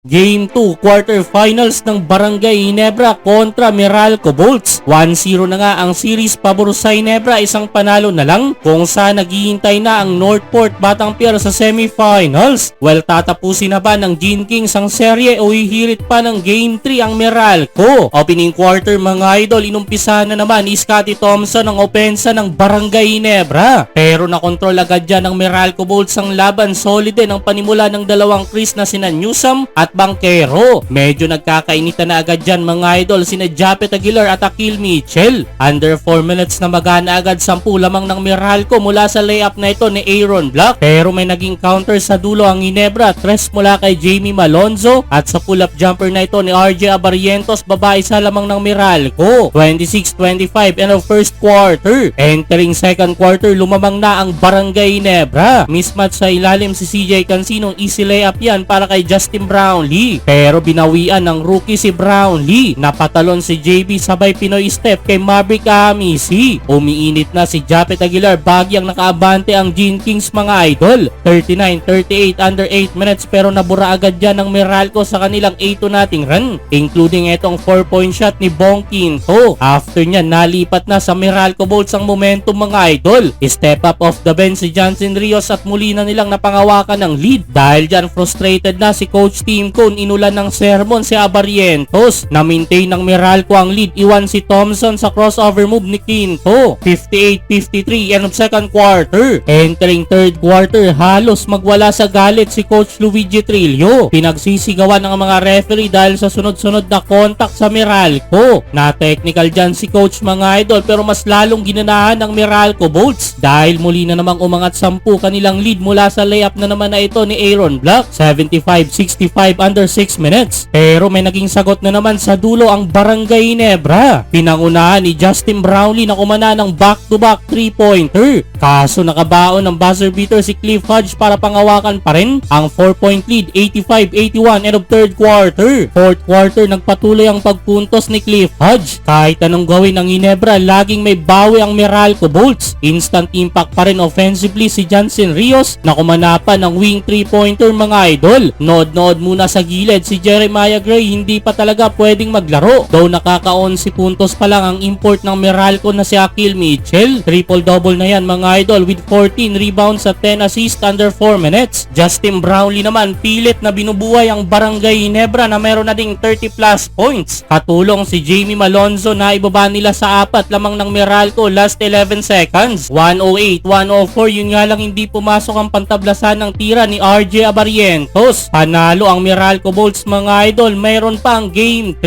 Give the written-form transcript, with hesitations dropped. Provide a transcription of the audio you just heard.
Game 2 quarterfinals ng Barangay Ginebra kontra Meralco Bolts. 1-0 na nga ang series pabor sa Ginebra, isang panalo na lang kung saan naghihintay na ang Northport Batang Pier sa semifinals. Well, tatapusin na ba ng Gene Kings ang serye o hihirit pa ng Game 3 ang Meralco? Opening quarter mga idol, inumpisa na naman ni Scotty Thompson ang opensa ng Barangay Ginebra. Pero nakontrol agad dyan ng Meralco Bolts ang laban, solid din ang panimula ng dalawang Chris na sina Newsome at Bangkero. Medyo nagkakainitan na agad dyan mga idol sina Japet Aguilar at Akil Mitchell. Under 4 minutes na magana agad 10 lamang ng Meralco mula sa layup na ito ni Aaron Black. Pero may naging counter sa dulo ang Ginebra, 3 mula kay Jamie Malonzo at sa pull-up jumper na ito ni RJ Abarrientos, babae sa lamang ng Meralco. 26-25 end of first quarter. Entering second quarter, lumamang na ang Barangay Ginebra. Mismatch sa ilalim si CJ Cancino, easy layup yan para kay Justin Brownlee. Pero binawian ng rookie si Brownlee. Napatalon si JB sabay Pinoy step kay Maverick Amisi. Umiinit na si Japet Aguilar, bagyang nakaabante ang Gene Kings mga idol. 39-38 under 8 minutes pero nabura agad yan ng Meralco sa kanilang 8-0 run, including itong 4-point shot ni Bong Quinto. After niya, nalipat na sa Meralco Bolts ang momentum mga idol. Step up off the bench si Johnson Rios at muli na nilang napangawakan ng lead. Dahil dyan frustrated na si Coach Tim Cone, inulan ng sermon si Abarrientos. Na-maintain ng Meralco ang lead, iwan si Thompson sa crossover move ni Quinto. 58-53 end of second quarter. Entering third quarter, halos magwala sa galit si Coach Luigi Trillo. Pinagsisigawan ng mga referee dahil sa sunod-sunod na contact sa Meralco. Na-technical dyan si Coach mga idol pero mas lalong ginanahan ng Meralco Bolts dahil muli na namang umangat 10 kanilang lead mula sa layup na naman na ito ni Aaron Black. 75-65 under 6 minutes. Pero may naging sagot na naman sa dulo ang Barangay Ginebra. Pinangunahan ni Justin Brownlee na kumana ng back-to-back 3-pointer. Kaso nakabaon ng buzzer beater si Cliff Hodge para pangawakan pa rin ang 4-point lead. 85-81 end of third quarter. Fourth quarter, nagpatuloy ang pagpuntos ni Cliff Hodge. Kahit anong gawin ng Ginebra, laging may bawi ang Meralco Bolts. Instant impact pa rin offensively si Johnson Rios na kumana pa ng wing 3-pointer mga idol. Nod-nod muna sa gilid si Jeremiah Gray, hindi pa talaga pwedeng maglaro. Though nakaka-11 puntos pa lang ang import ng Meralco na si Akil Mitchell. Triple-double na yan mga idol with 14 rebounds at 10 assists under 4 minutes. Justin Brownlee naman pilit na binubuhay ang Barangay Ginebra na meron na ding 30 plus points. Katulong si Jamie Malonzo na ibaba nila sa 4 lamang ng Meralco last 11 seconds. 108-104, yun nga lang hindi pumasok ang pantablasan ng tira ni RJ Abarrientos. Panalo ang Meralco Bolts mga idol, mayroon pa ang Game 3.